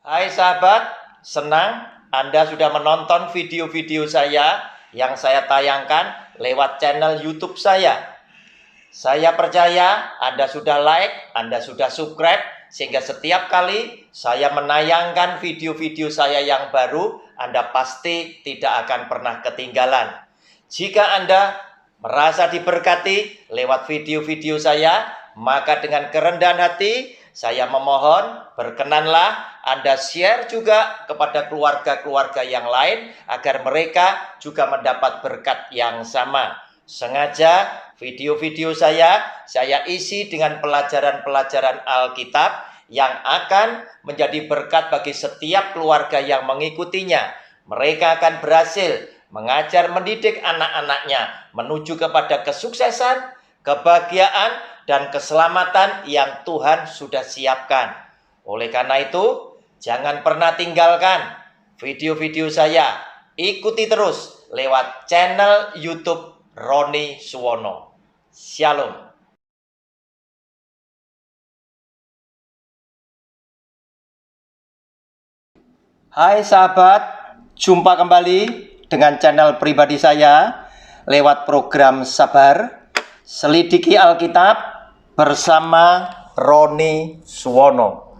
Hai sahabat, senang Anda sudah menonton video-video saya yang saya tayangkan lewat channel YouTube saya. Saya percaya Anda sudah like, Anda sudah subscribe, sehingga setiap kali saya menayangkan video-video saya yang baru, Anda pasti tidak akan pernah ketinggalan. Jika Anda merasa diberkati lewat video-video saya, maka dengan kerendahan hati saya memohon berkenanlah Anda share juga kepada keluarga-keluarga yang lain agar mereka juga mendapat berkat yang sama. Sengaja video-video saya isi dengan pelajaran-pelajaran Alkitab yang akan menjadi berkat bagi setiap keluarga yang mengikutinya. Mereka akan berhasil mengajar mendidik anak-anaknya menuju kepada kesuksesan, kebahagiaan, dan keselamatan yang Tuhan sudah siapkan. Oleh karena itu, jangan pernah tinggalkan video-video saya. Ikuti terus lewat channel YouTube Roni Suwono. Shalom. Hai sahabat, jumpa kembali dengan channel pribadi saya lewat program Sabar Selidiki Alkitab bersama Roni Suwono.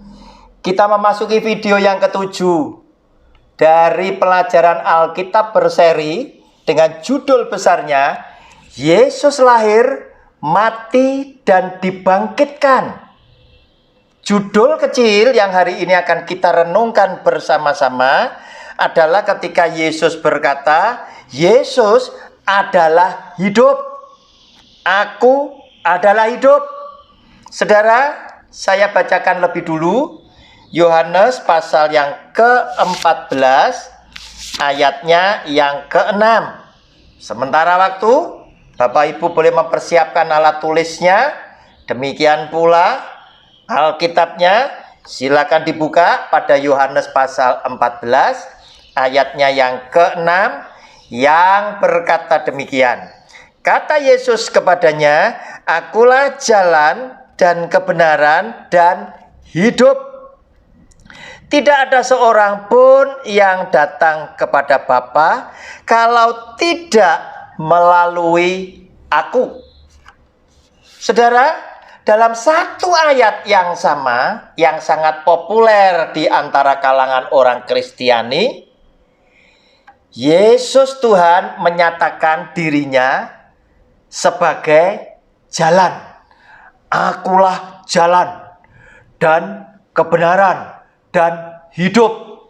Kita memasuki video yang ketujuh dari pelajaran Alkitab berseri dengan judul besarnya Yesus lahir, mati, dan dibangkitkan. Judul kecil yang hari ini akan kita renungkan bersama-sama adalah ketika Yesus berkata, Yesus adalah hidup. Aku adalah hidup. Saudara, saya bacakan lebih dulu Yohanes pasal yang ke-14 ayatnya yang ke-6. Sementara waktu Bapak Ibu boleh mempersiapkan alat tulisnya. Demikian pula Alkitabnya, silakan dibuka pada Yohanes pasal 14 ayatnya yang ke-6 yang berkata demikian. Kata Yesus kepadanya, Akulah jalan dan kebenaran dan hidup. Tidak ada seorang pun yang datang kepada Bapa kalau tidak melalui aku. Saudara, dalam satu ayat yang sama, yang sangat populer di antara kalangan orang Kristiani, Yesus Tuhan menyatakan dirinya sebagai jalan. Akulah jalan dan kebenaran dan hidup.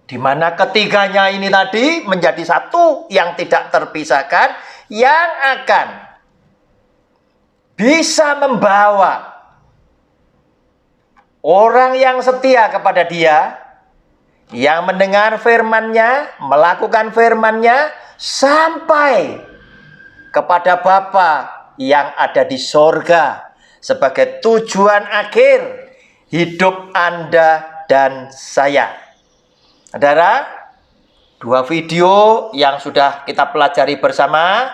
Di mana ketiganya ini tadi menjadi satu yang tidak terpisahkan, yang akan bisa membawa orang yang setia kepada Dia, yang mendengar firman-Nya, melakukan firman-Nya, sampai kepada Bapa yang ada di sorga sebagai tujuan akhir hidup Anda dan saya. Saudara, dua video yang sudah kita pelajari bersama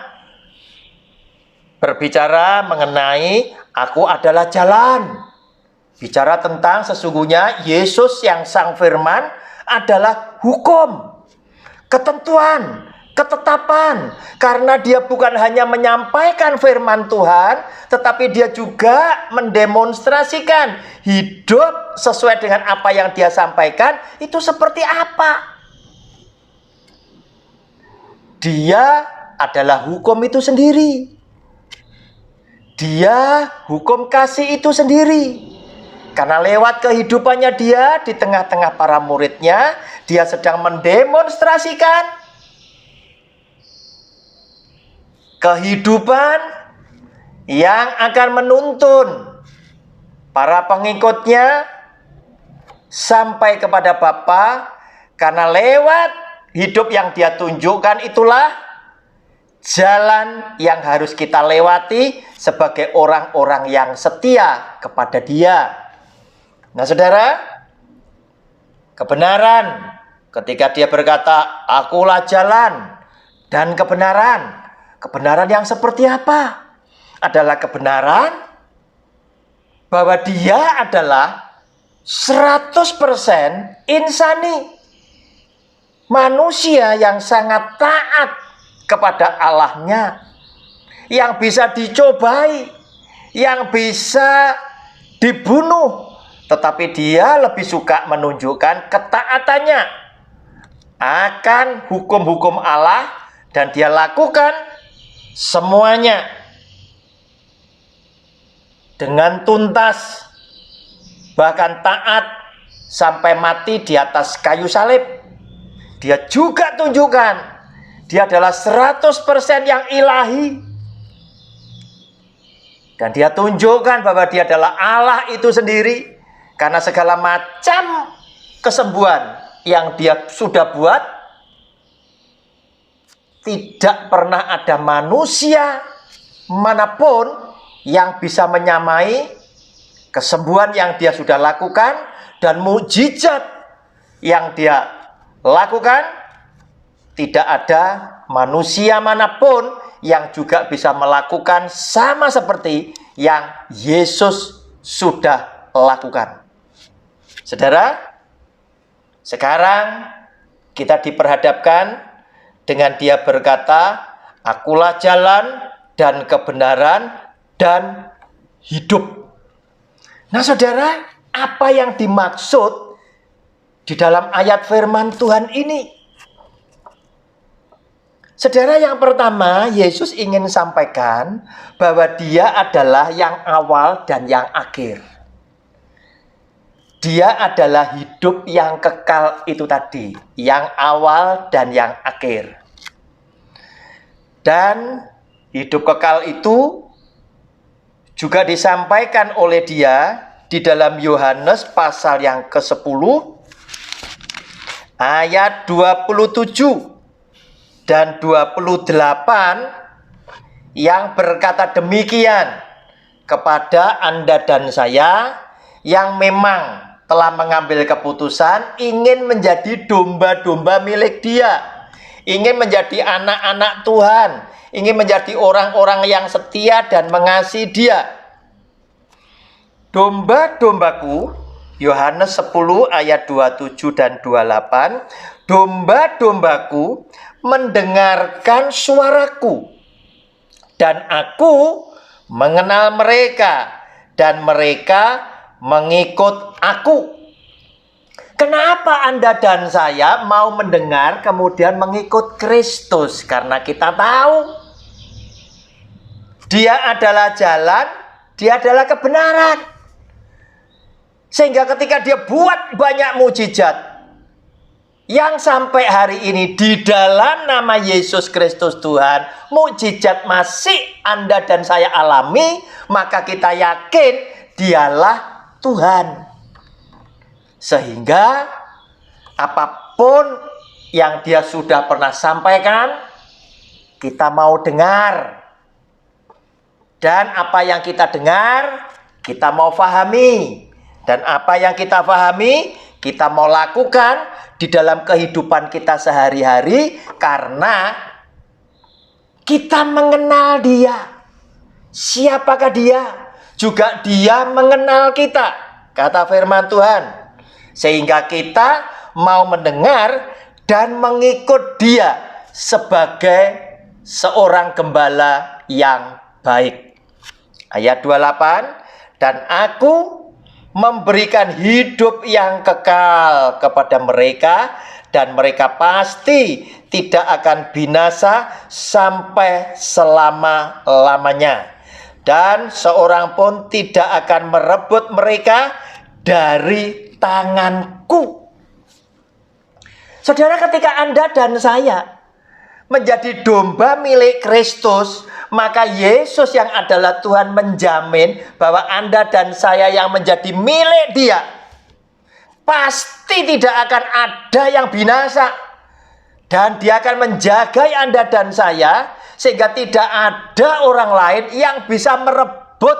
berbicara mengenai aku adalah jalan. Bicara tentang sesungguhnya Yesus yang sang firman adalah hukum, ketentuan, ketetapan. Karena dia bukan hanya menyampaikan firman Tuhan, tetapi dia juga mendemonstrasikan hidup sesuai dengan apa yang dia sampaikan itu seperti apa. Dia adalah hukum itu sendiri. Dia hukum kasih itu sendiri. Karena lewat kehidupannya dia di tengah-tengah para muridnya, dia sedang mendemonstrasikan kehidupan yang akan menuntun para pengikutnya sampai kepada Bapa. Karena lewat hidup yang dia tunjukkan itulah jalan yang harus kita lewati sebagai orang-orang yang setia kepada Dia. Nah, saudara, kebenaran ketika dia berkata, Akulah jalan dan kebenaran. Kebenaran yang seperti apa? Adalah kebenaran bahwa Dia adalah 100% insani. Manusia yang sangat taat kepada Allahnya, yang bisa dicobai, yang bisa dibunuh, tetapi dia lebih suka menunjukkan ketaatannya akan hukum-hukum Allah, dan dia lakukan semuanya dengan tuntas, bahkan taat sampai mati di atas kayu salib. Dia juga tunjukkan dia adalah 100% yang ilahi. Dan dia tunjukkan bahwa dia adalah Allah itu sendiri. Karena segala macam kesembuhan yang dia sudah buat, tidak pernah ada manusia manapun yang bisa menyamai kesembuhan yang dia sudah lakukan, dan mukjizat yang dia lakukan. Tidak ada manusia manapun yang juga bisa melakukan sama seperti yang Yesus sudah lakukan. Saudara, sekarang kita diperhadapkan dengan dia berkata, "Akulah jalan dan kebenaran dan hidup." Nah, saudara, apa yang dimaksud di dalam ayat firman Tuhan ini? Saudara, yang pertama, Yesus ingin sampaikan bahwa dia adalah yang awal dan yang akhir. Dia adalah hidup yang kekal itu tadi, yang awal dan yang akhir. Dan hidup kekal itu juga disampaikan oleh dia di dalam Yohanes pasal yang ke-10 ayat 27 dan 28, yang berkata demikian, "Kepada Anda dan saya yang memang telah mengambil keputusan ingin menjadi domba-domba milik Dia, ingin menjadi anak-anak Tuhan, ingin menjadi orang-orang yang setia dan mengasihi Dia. Domba-dombaku," Yohanes 10 ayat 27 dan 28, "domba-dombaku mendengarkan suaraku, dan aku mengenal mereka, dan mereka mengikut aku." Kenapa Anda dan saya mau mendengar kemudian mengikut Kristus? Karena kita tahu Dia adalah jalan, Dia adalah kebenaran. Sehingga ketika dia buat banyak mukjizat yang sampai hari ini di dalam nama Yesus Kristus Tuhan, mukjizat masih Anda dan saya alami, maka kita yakin Dialah Tuhan. Sehingga apapun yang Dia sudah pernah sampaikan, kita mau dengar. Dan apa yang kita dengar, kita mau pahami. Dan apa yang kita pahami, kita mau lakukan di dalam kehidupan kita sehari-hari, karena kita mengenal Dia. Siapakah Dia? Juga Dia mengenal kita, kata firman Tuhan. Sehingga kita mau mendengar dan mengikut Dia sebagai seorang gembala yang baik. Ayat 28, "Dan aku memberikan hidup yang kekal kepada mereka, dan mereka pasti tidak akan binasa sampai selama-lamanya. Dan seorang pun tidak akan merebut mereka dari tanganku." Saudara, ketika Anda dan saya menjadi domba milik Kristus, maka Yesus yang adalah Tuhan menjamin bahwa Anda dan saya yang menjadi milik Dia pasti tidak akan ada yang binasa. Dan Dia akan menjaga Anda dan saya sehingga tidak ada orang lain yang bisa merebut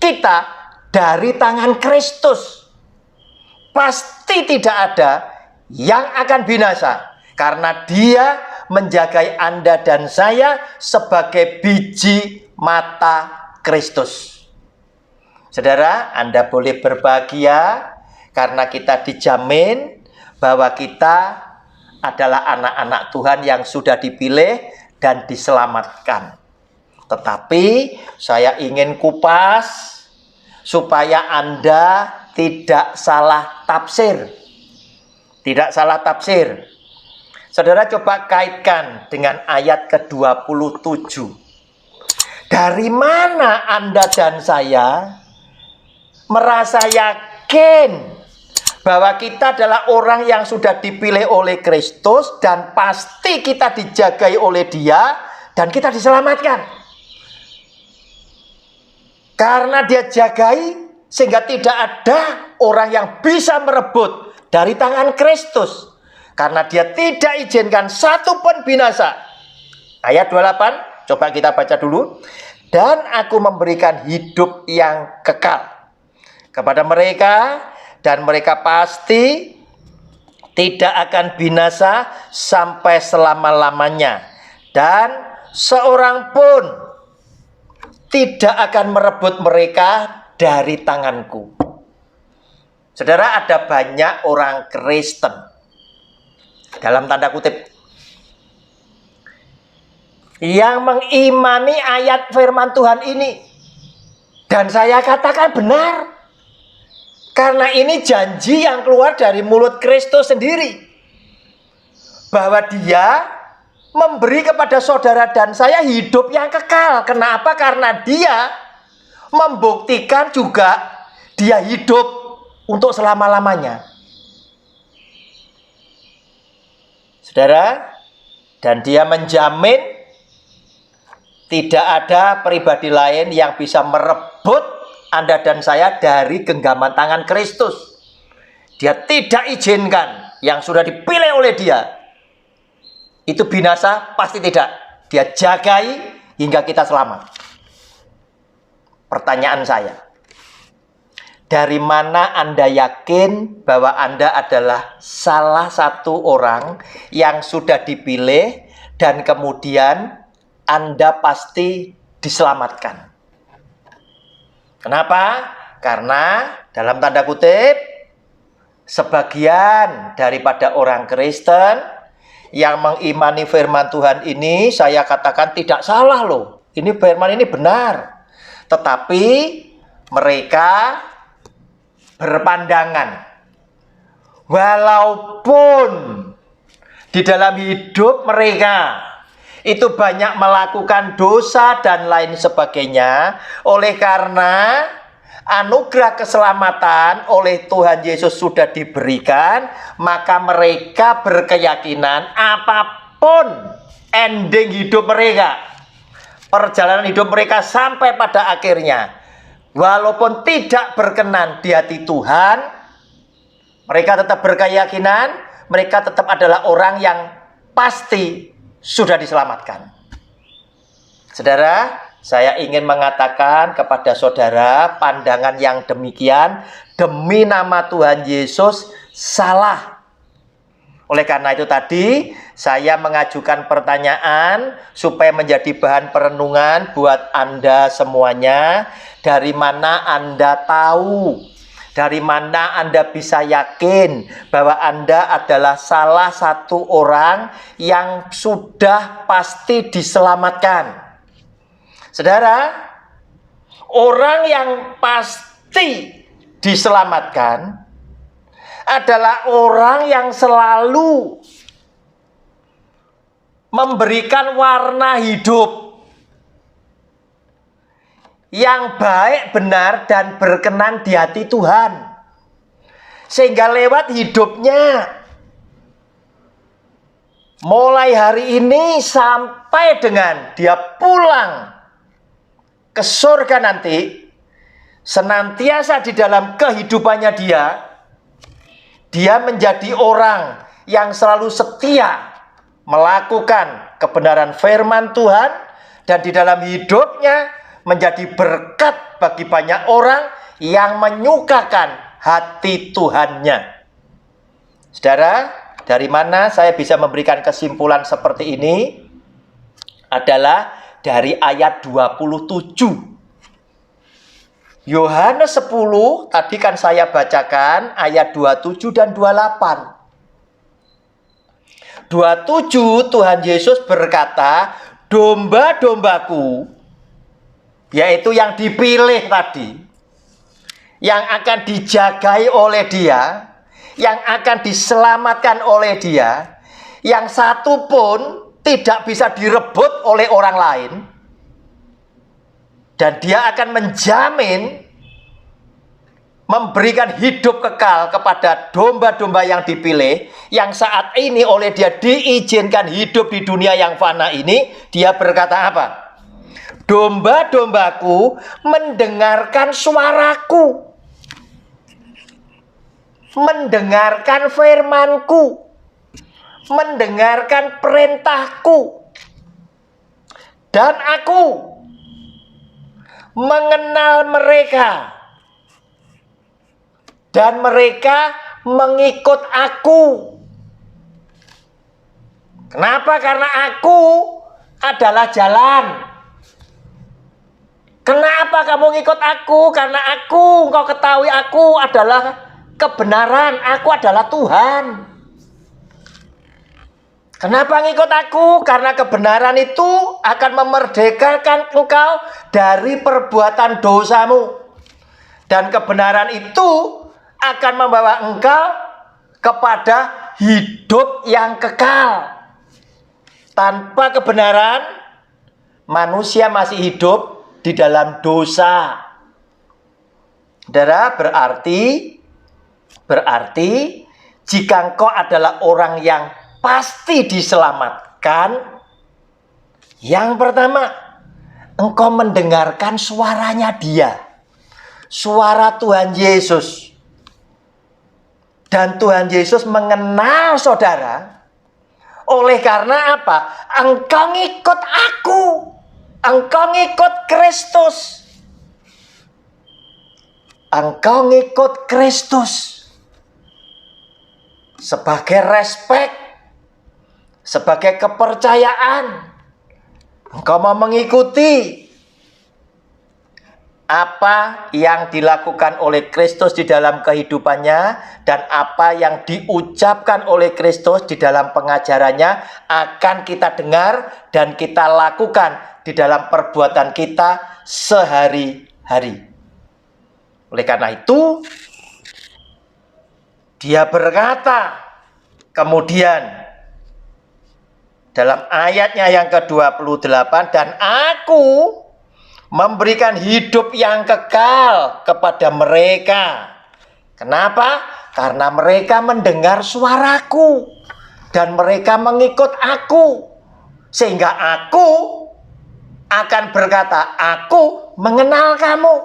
kita dari tangan Kristus. Pasti tidak ada yang akan binasa, karena Dia menjagai Anda dan saya sebagai biji mata Kristus. Saudara, Anda boleh berbahagia Karena kita dijamin bahwa kita adalah anak-anak Tuhan yang sudah dipilih dan diselamatkan. Tetapi saya ingin kupas supaya Anda tidak salah tafsir. Tidak salah tafsir. Saudara coba kaitkan dengan ayat ke-27. Dari mana Anda dan saya merasa yakin bahwa kita adalah orang yang sudah dipilih oleh Kristus dan pasti kita dijagai oleh Dia dan kita diselamatkan? Karena Dia jagai sehingga tidak ada orang yang bisa merebut dari tangan Kristus. Karena Dia tidak izinkan satu pun binasa. Ayat 28, coba kita baca dulu. Dan aku memberikan hidup yang kekal kepada mereka, dan mereka pasti tidak akan binasa sampai selama-lamanya. Dan seorang pun tidak akan merebut mereka dari tanganku. Saudara, ada banyak orang Kristen, dalam tanda kutip, yang mengimani ayat firman Tuhan ini. Dan saya katakan benar. Karena ini janji yang keluar dari mulut Kristus sendiri. Bahwa Dia memberi kepada saudara dan saya hidup yang kekal. Kenapa? Karena Dia membuktikan juga Dia hidup untuk selama-lamanya. Saudara, dan Dia menjamin tidak ada pribadi lain yang bisa merebut Anda dan saya dari genggaman tangan Kristus. Dia tidak izinkan yang sudah dipilih oleh Dia itu binasa, pasti tidak. Dia jagai hingga kita selamat. Pertanyaan saya, dari mana Anda yakin bahwa Anda adalah salah satu orang yang sudah dipilih dan kemudian Anda pasti diselamatkan? Kenapa? Karena dalam tanda kutip, sebagian daripada orang Kristen yang mengimani firman Tuhan ini, saya katakan tidak salah loh. Ini firman ini benar. Tetapi mereka berpandangan, walaupun di dalam hidup mereka itu banyak melakukan dosa dan lain sebagainya, oleh karena anugerah keselamatan oleh Tuhan Yesus sudah diberikan, maka mereka berkeyakinan apapun ending hidup mereka, perjalanan hidup mereka sampai pada akhirnya, walaupun tidak berkenan di hati Tuhan, mereka tetap berkeyakinan, mereka tetap adalah orang yang pasti sudah diselamatkan. Saudara, saya ingin mengatakan kepada saudara, pandangan yang demikian demi nama Tuhan Yesus salah. Oleh karena itu tadi saya mengajukan pertanyaan supaya menjadi bahan perenungan buat Anda semuanya. Dari mana Anda tahu? Dari mana Anda bisa yakin bahwa Anda adalah salah satu orang yang sudah pasti diselamatkan? Saudara, orang yang pasti diselamatkan adalah orang yang selalu memberikan warna hidup yang baik, benar, dan berkenan di hati Tuhan. Sehingga lewat hidupnya, mulai hari ini sampai dengan dia pulang ke surga nanti, senantiasa di dalam kehidupannya dia menjadi orang yang selalu setia melakukan kebenaran firman Tuhan, dan di dalam hidupnya menjadi berkat bagi banyak orang yang menyukakan hati Tuhannya. Saudara, dari mana saya bisa memberikan kesimpulan seperti ini? Adalah dari ayat 27. Yohanes 10 tadi kan saya bacakan ayat 27 dan 28. 27 Tuhan Yesus berkata, domba-dombaku, yaitu yang dipilih tadi, yang akan dijagai oleh Dia, yang akan diselamatkan oleh Dia, yang satu pun tidak bisa direbut oleh orang lain, dan Dia akan menjamin memberikan hidup kekal kepada domba-domba yang dipilih, yang saat ini oleh Dia diizinkan hidup di dunia yang fana ini. Dia berkata apa? Domba-dombaku mendengarkan suaraku, mendengarkan firmanku, mendengarkan perintahku, dan aku mengenal mereka, dan mereka mengikut aku. Kenapa? Karena aku adalah jalan. Kenapa kamu ngikut aku? Karena engkau ketahui aku adalah kebenaran. Aku adalah Tuhan. Kenapa ngikut aku? Karena kebenaran itu akan memerdekakan engkau dari perbuatan dosamu. Dan kebenaran itu akan membawa engkau kepada hidup yang kekal. Tanpa kebenaran, manusia masih hidup di dalam dosa. Saudara, berarti jika engkau adalah orang yang pasti diselamatkan, yang pertama, engkau mendengarkan suaranya Dia, suara Tuhan Yesus. Dan Tuhan Yesus mengenal saudara. Oleh karena apa? Engkau ngikut aku. Engkau ngikut Kristus. Engkau ngikut Kristus. Sebagai respek, sebagai kepercayaan, engkau mau mengikuti apa yang dilakukan oleh Kristus di dalam kehidupannya, dan apa yang diucapkan oleh Kristus di dalam pengajarannya akan kita dengar dan kita lakukan di dalam perbuatan kita sehari-hari. Oleh karena itu, Dia berkata kemudian dalam ayatnya yang ke-28, dan aku memberikan hidup yang kekal kepada mereka. Kenapa? Karena mereka mendengar suaraku dan mereka mengikut aku. Sehingga aku akan berkata, aku mengenal kamu.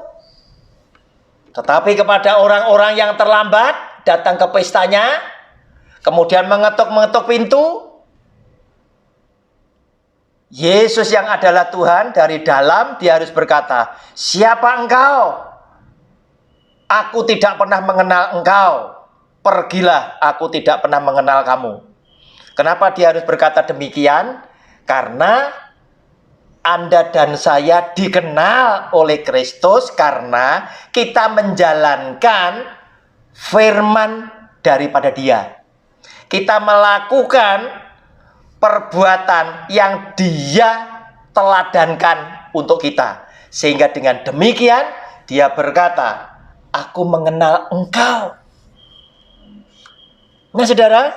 Tetapi kepada orang-orang yang terlambat datang ke pestanya, kemudian mengetuk-mengetuk pintu, Yesus yang adalah Tuhan dari dalam, Dia harus berkata, siapa engkau? Aku tidak pernah mengenal engkau. Pergilah, aku tidak pernah mengenal kamu. Kenapa Dia harus berkata demikian? Karena Anda dan saya dikenal oleh Kristus karena kita menjalankan firman daripada Dia. Kita melakukan perbuatan yang Dia teladankan untuk kita. Sehingga dengan demikian Dia berkata, aku mengenal engkau. Nah saudara,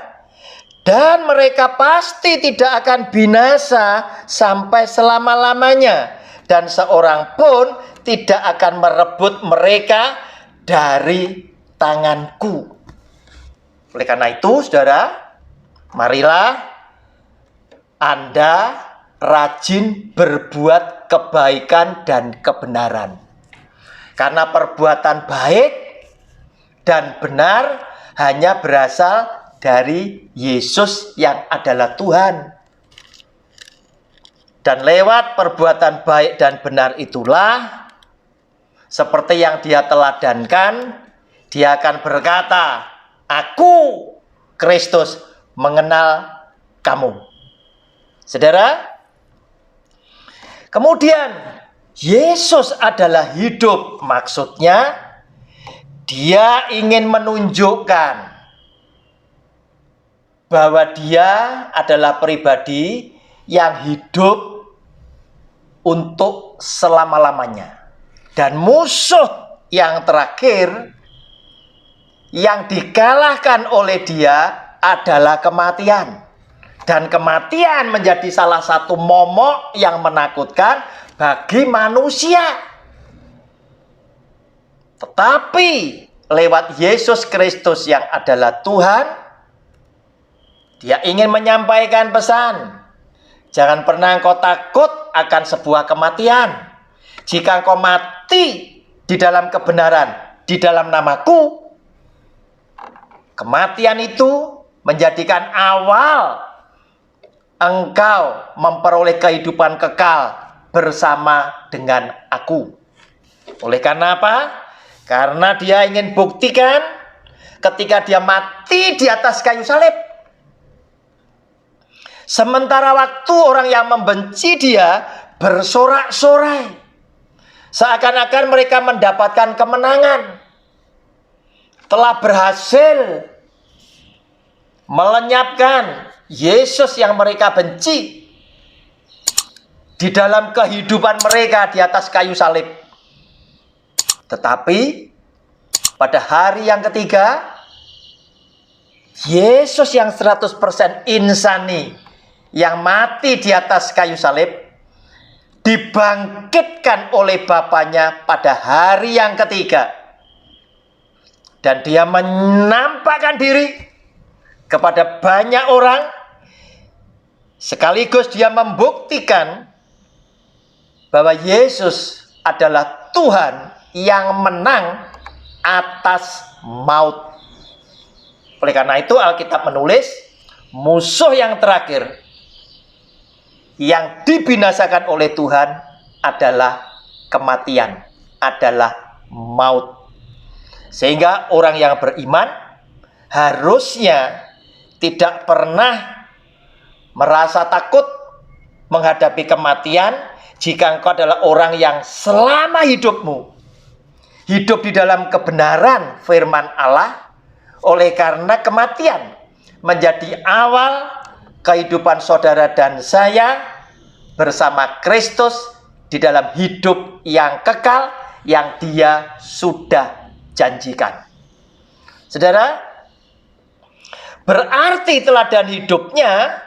dan mereka pasti tidak akan binasa sampai selama-lamanya, dan seorang pun tidak akan merebut mereka dari tanganku. Oleh karena itu saudara, marilah Anda rajin berbuat kebaikan dan kebenaran. Karena perbuatan baik dan benar hanya berasal dari Yesus yang adalah Tuhan. Dan lewat perbuatan baik dan benar itulah, seperti yang Dia teladankan, Dia akan berkata, aku, Kristus, mengenal kamu. Saudara, kemudian Yesus adalah hidup. Maksudnya, dia ingin menunjukkan bahwa dia adalah pribadi yang hidup untuk selama-lamanya. Dan musuh yang terakhir yang dikalahkan oleh dia adalah kematian. Dan kematian menjadi salah satu momok yang menakutkan bagi manusia. Tetapi lewat Yesus Kristus yang adalah Tuhan, dia ingin menyampaikan pesan. Jangan pernah engkau takut akan sebuah kematian. Jika engkau mati di dalam kebenaran, di dalam namaku, kematian itu menjadikan awal engkau memperoleh kehidupan kekal bersama dengan aku. Oleh karena apa? Karena dia ingin buktikan ketika dia mati di atas kayu salib. Sementara waktu orang yang membenci dia bersorak-sorai. Seakan-akan mereka mendapatkan kemenangan. Telah berhasil melenyapkan Yesus yang mereka benci di dalam kehidupan mereka di atas kayu salib. Tetapi pada hari yang ketiga, Yesus yang 100% insani yang mati di atas kayu salib dibangkitkan oleh Bapaknya pada hari yang ketiga. Dan dia menampakkan diri kepada banyak orang. Sekaligus dia membuktikan bahwa Yesus adalah Tuhan yang menang atas maut. Oleh karena itu Alkitab menulis, musuh yang terakhir yang dibinasakan oleh Tuhan adalah kematian, adalah maut. Sehingga orang yang beriman harusnya tidak pernah merasa takut menghadapi kematian jika engkau adalah orang yang selama hidupmu hidup di dalam kebenaran firman Allah. Oleh karena kematian menjadi awal kehidupan saudara dan saya bersama Kristus di dalam hidup yang kekal yang dia sudah janjikan. Saudara, berarti teladan hidupnya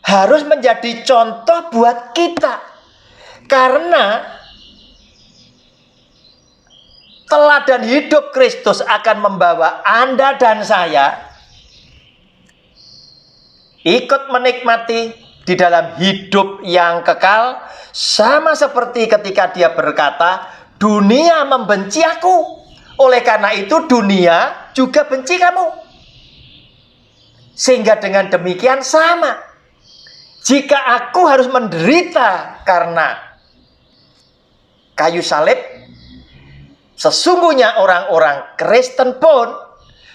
harus menjadi contoh buat kita. Karena teladan hidup Kristus akan membawa Anda dan saya ikut menikmati di dalam hidup yang kekal. Sama seperti ketika dia berkata, dunia membenci aku. Oleh karena itu dunia juga benci kamu. Sehingga dengan demikian sama. Jika aku harus menderita karena kayu salib, sesungguhnya orang-orang Kristen pun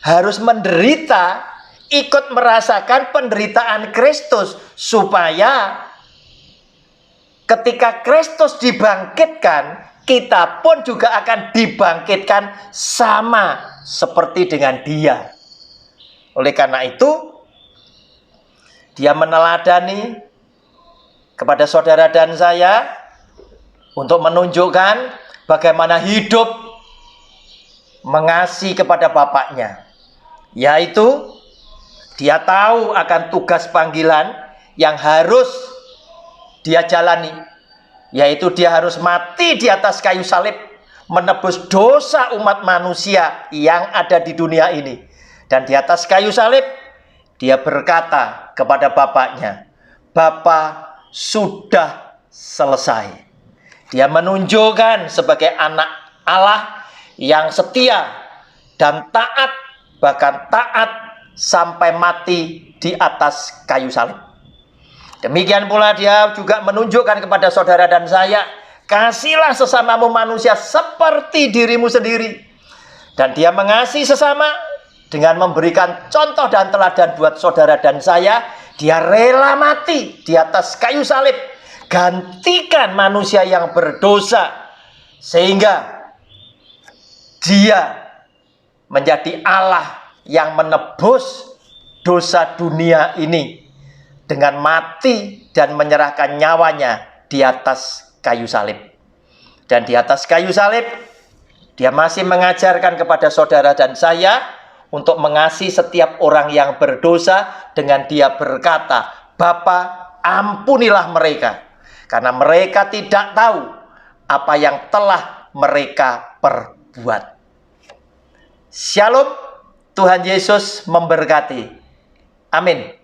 harus menderita, ikut merasakan penderitaan Kristus, supaya ketika Kristus dibangkitkan, kita pun juga akan dibangkitkan sama seperti dengan dia. Oleh karena itu, dia meneladani kepada saudara dan saya untuk menunjukkan bagaimana hidup mengasihi kepada Bapaknya. Yaitu, dia tahu akan tugas panggilan yang harus dia jalani. Yaitu dia harus mati di atas kayu salib, menebus dosa umat manusia yang ada di dunia ini. Dan di atas kayu salib, dia berkata kepada Bapaknya, Bapa, sudah selesai. Dia menunjukkan sebagai anak Allah yang setia dan taat, bahkan taat sampai mati di atas kayu salib. Demikian pula dia juga menunjukkan kepada saudara dan saya, kasihlah sesamamu manusia seperti dirimu sendiri. Dan dia mengasihi sesama dengan memberikan contoh dan teladan buat saudara dan saya. Dia rela mati di atas kayu salib gantikan manusia yang berdosa, sehingga dia menjadi Allah yang menebus dosa dunia ini dengan mati dan menyerahkan nyawanya di atas kayu salib. Dan di atas kayu salib, dia masih mengajarkan kepada saudara dan saya untuk mengasihi setiap orang yang berdosa dengan dia berkata, "Bapa, ampunilah mereka, karena mereka tidak tahu apa yang telah mereka perbuat." Shalom, Tuhan Yesus memberkati. Amin.